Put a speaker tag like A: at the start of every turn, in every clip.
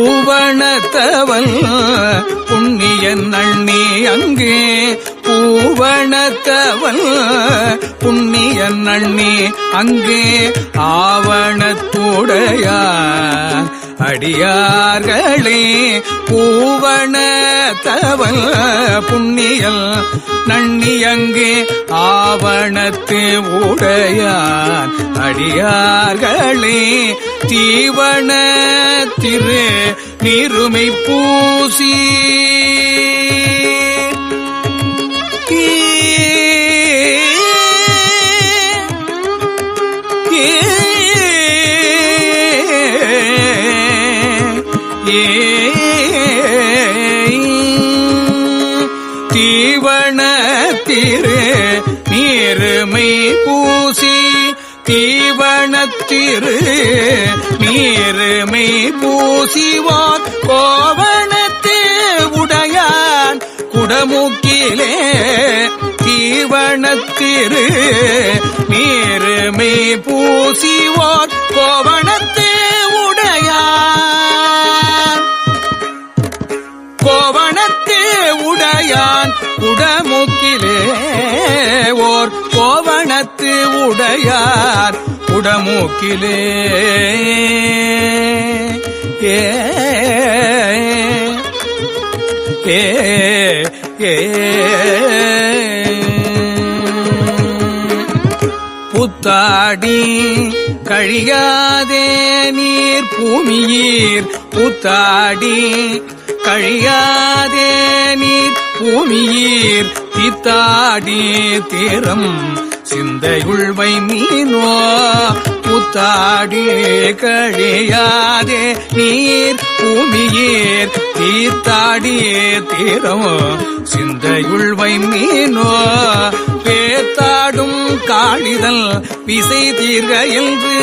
A: பூவணத்தவல் புண்ணிய நன்னி அங்கு பூவணத்தவல் புண்ணிய நன்னி அங்கே பூவணத்தவல் புண்ணிய நன்னி அங்கே ஆவணத்துடையார் அடியார்களே பூவணத்தவல் புண்ணியல் நன்னியங்கே ஆவணத்து உடையார் அடியார்களே தீவன திரு நிருமை பூசி தீவனத்திரு நீருமை பூசி தீவனத்திரு நீருமை பூசிவான் கோவணத்து உடையான் குடமூக்கிலே தீவனத்திரு நீருமை பூசிவான் கோவணத்து உடையான் கோவணத்து உடையான் குடமூக்கிலே ஓர் கோவணத்து உடையார் குடமூக்கிலே ஏ ஏ ஏ புத்தாடி கழியாதே நீர் பூமியீர் புத்தாடி கழியாதே நீர் பூமியீர் தீத்தாடி தீரம் சிந்தையுள்வை மீனோ புத்தாடி கழியாதே நீர் பூமியீர் தீத்தாடி தீரம் சிந்தையுள்வை மீனோ பேத்தாடும் காளிதல் விசை தீர்க என்று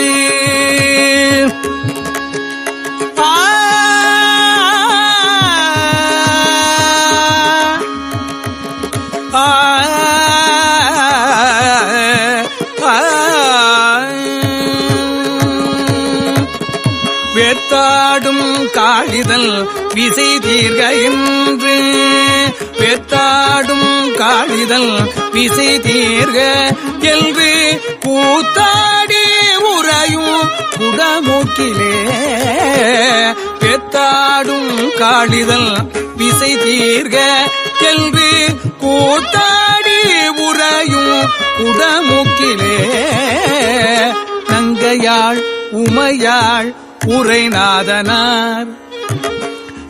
A: வேத்தாடும் காளிதல் விசை தீர்க என்று வேத்தாடும் காளிதல் விசை தீர்க என்று கூத்தாடி உறையும் குடமூக்கிலே வேத்தாடும் காளிதல் விசை தீர்க என்று கூத்தாடி உறையும் குடமூக்கிலே நங்கையாள் உமையாள் உரைநாதனார்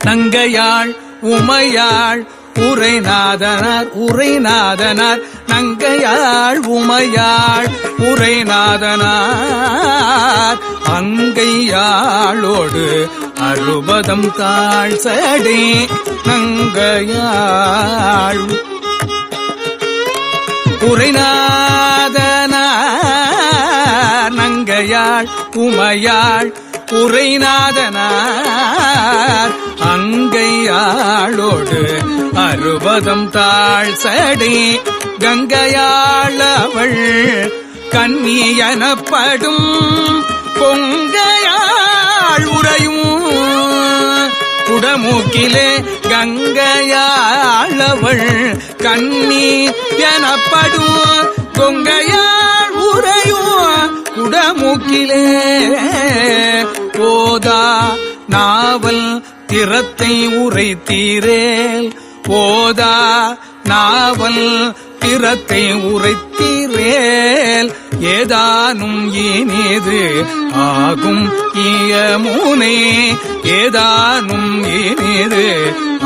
A: நங்கையாள் உமையாள் உரைநாதனார் உரைநாதனார் நங்கையாள் உமையாள் உரைநாதனார் அங்கையாளோடு அறுபதம் தாழ் சடே நங்கையாள் உரைநாதனார் நங்கையாள் உமையாள் உரைநாதனார் அங்கையாளோடு அறுபதம் தாழ் சடை கங்கையாளவள் கன்னி எனப்படும் கொங்கையாள் உறையும் குடமூக்கிலே கங்கையாளவள் கன்னி எனப்படும் கொங்கையாள் உறையும் குடமூக்கிலே போதா நாவல் திறத்தை உரைத்தீரேல் போதா நாவல் திறத்தை உரைத்தீரேல் ஏதானும் இனிது ஆகும் இயமுனே ஏதானும் இனிது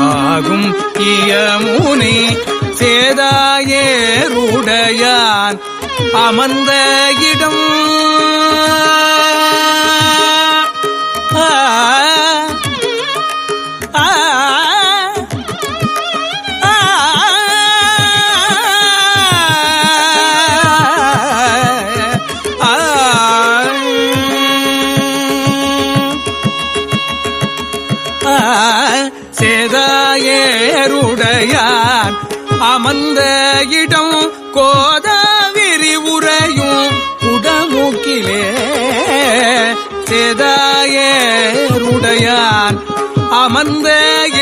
A: ஆகும் இயமுனே சேதாயேருடையான் அமர்ந்த இடம் அமர்ந்த இடம் கோதாவிரி உறையும் குடமூக்கிலே சேதாயருடையான் அமர்ந்த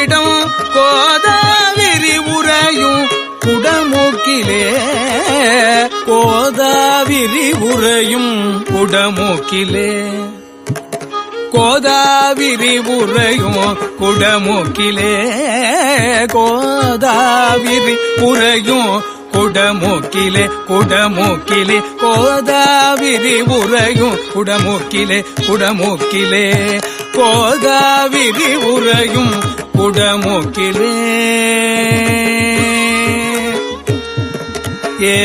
A: இடம் கோதாவிரி உறையும் குடமூக்கிலே கோதாவிரி உறையும் குடமூக்கிலே கோதாவிரி உறையும் குடமூக்கிலே கோதாவிரி உறையும் குடமூக்கிலே குடமூக்கிலே கோதாவிரி உறையும் குடமூக்கிலே குடமூக்கிலே கோதாவிரி உறையும் குடமூக்கிலே ஏ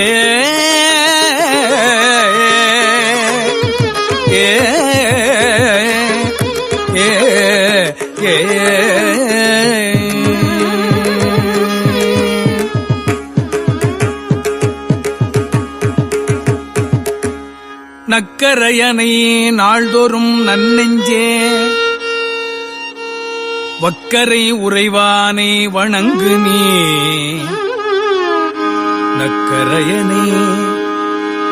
A: நக்கரையனை நாள்தோறும் நன்னெஞ்சே வக்கரை உறைவானை வணங்கு நீ நக்கரையனை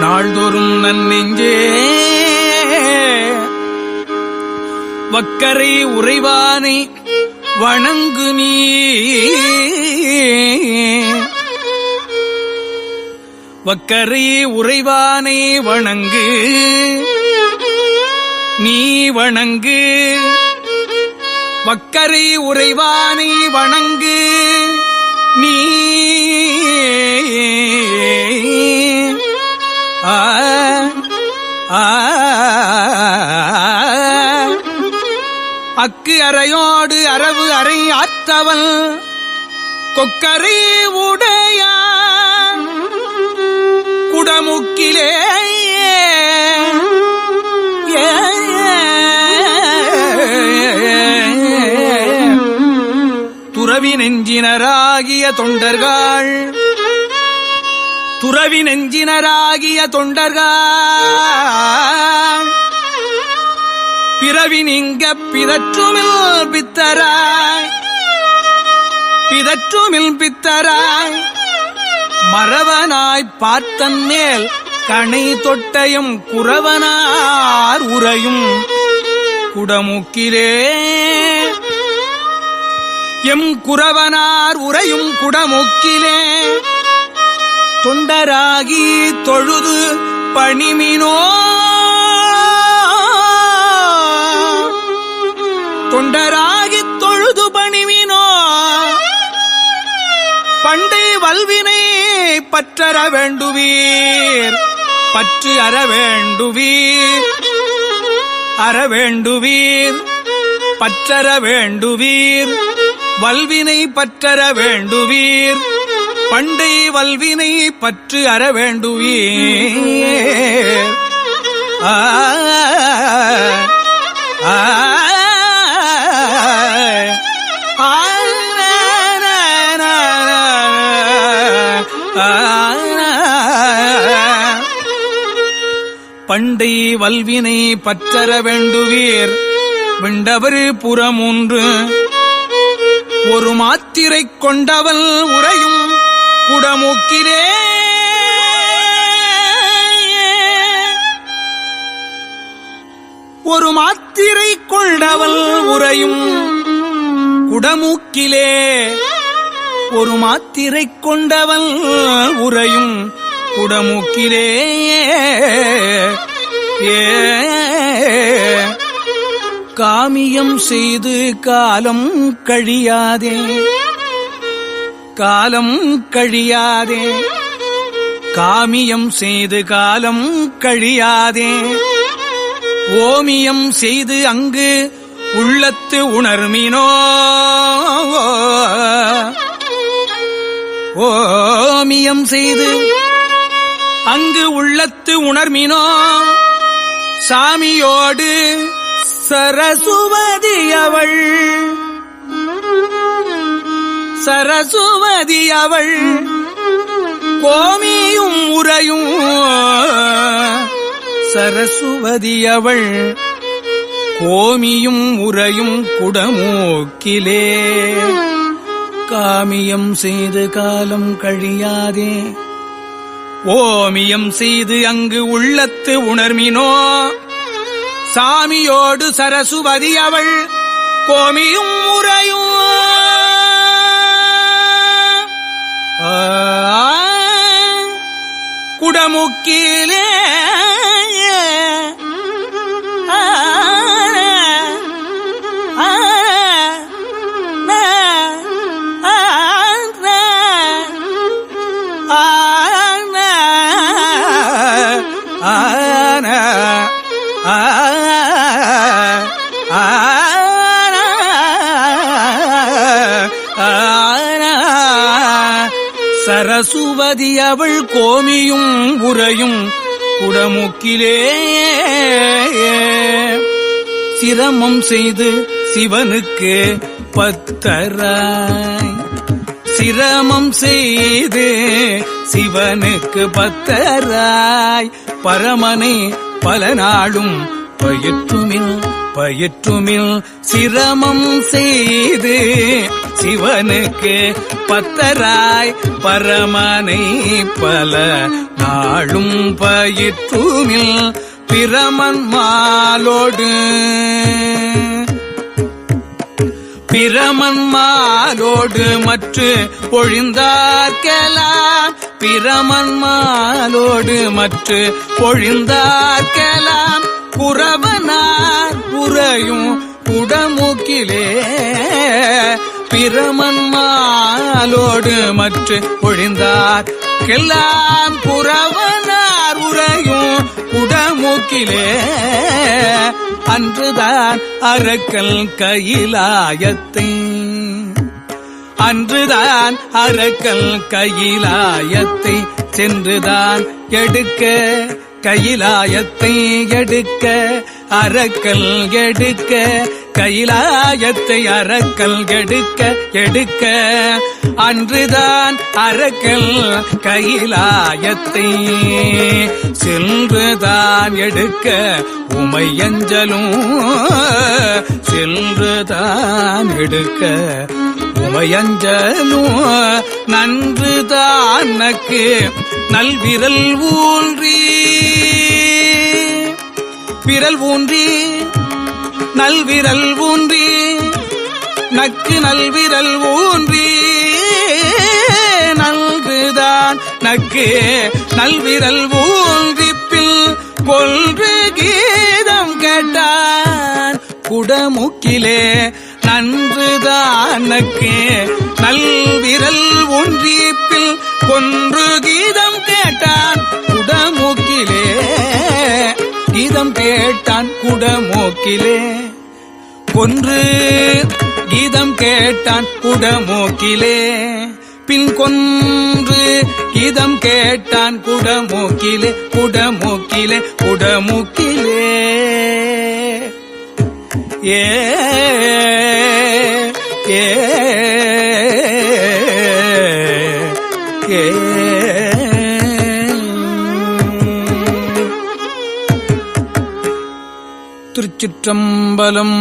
A: நாள்தோறும் நன்னெஞ்சே வக்கரை உறைவானை வணங்கு நீ வக்கரை உறைவானை வணங்கு நீ வணங்கு வக்கரை உறைவானை வணங்கு நீ அக்கு அறையோடு அரவு அறை ஆற்றவன் கொக்கரை உடையான் குடமுக்கிலே துறவி நெஞ்சினராகிய தொண்டர்கள் துறவி நெஞ்சினராகிய தொண்டர்கள் பிறவி நீங்க பிதற்றுமில் பித்தராய் பிதற்றுமில் பித்தராய் மறவனாய் பார்த்தன் மேல் கணை தொட்டையும் குறவனார் உறையும் குடமுக்கிலே எம் குறவனார் உறையும் குடமுக்கிலே தொண்டராகி தொழுது பணிமினோ தொண்டராகி தொழுது பணிமினோ பண்டை வல்வினை பற்றற வேண்டுவீர் பற்று அற வேண்டுவீர் அற வேண்டுவீர் பற்றற வேண்டுவீர் வல்வினை பற்றற வேண்டுவீர் பண்டை வல்வினை பற்று அற வேண்டுவீர் பண்டை வல்வினை பற்றற வேண்டுவீர் விண்டவர் புறமூன்று ஒரு மாத்திரை கொண்டவள் உறையும் குடமுக்கிலே ஒரு மாத்திரை கொண்டவள் உறையும் குடமுக்கிலே ஒரு மாத்திரை கொண்டவள் உறையும் குடமுக்கிலே காமியம் செய்து காலம் கழியாதே காலம் கழியாதே காமியம் செய்து காலம் கழியாதே ஓமியம் செய்து அங்கு உள்ளத்து உணர்மினோ ஓமியம் செய்து அங்கு உள்ளத்து உணர்மினோ சாமியோடு சரசுவதியவள் சரசுவதியவள் கோமியும் உறையும் சரசுவதியவள் கோமியும் உறையும் குடமூக்கிலே காமியம் செய்து காலம் கழியாதே ஓமியம் செய்து அங்கு உள்ளத்து உணர்மினோ சாமியோடு சரசுவதி அவள் கோமியும் முறையும் குடமுக்கிலே சரசுவதி அவள் கோமியும் உறையும் குடமுக்கிலே சிரமம் செய்து சிவனுக்கு பத்தராய் சிரமம் செய்து சிவனுக்கு பத்தராய் பரமனை பல நாளும் பயிற்றுமில் சிரமம் செய்து சிவனுக்கு பத்தராய் பரமனை பல நாளும் பயிற்றுமில் பிரமன் மாலோடு மற்று பொழிந்தார்கெலாம் பிரமன் மாலோடு மற்று பொழிந்தார்கெலாம் குறவனார் உறையும் குடமுக்கிலே பிரமன் மாலோடு மற்று பொழிந்தார் கெல்லாம் குறவனார் உறையும் குடமுக்கிலே அன்றுதான் அரக்கல் கையிலாயத்தை சென்றுதான் எடுக்க கையிலாயத்தை எடுக்க அரக்கல் எடுக்க கையிலாயத்தை அரக்கல் எடுக்க அன்றுதான் அரக்கல் கையிலாயத்தை சென்றுதான் எடுக்க உமையஞ்சலும் சென்றுதான் எடுக்க உமையஞ்சலும் நன்றுதான் நக்கு நல்விரல் ஊன்றி நல்விரல் ஊன்றி நக்கு நல்விரல் ஊன்றி நல்குதான் நக்கு நல்விரல் ஊன்றிப்பில் கொன்று கீதம் கேட்டான் குடமுக்கிலே நன்றுதான் நக்கு நல்விரல் ஊன்றிப்பில் கொன்று கீதம் கேட்டான் குடமுக்கிலே கீதம் கேட்டான் குடமோக்கிலே கொன்று கீதம் கேட்டான் குடமோக்கிலே பின் கொன்று கீதம் கேட்டான் குடமோக்கிலே ஏ ஏ ஏ திருச்சிற்றம்பலம்.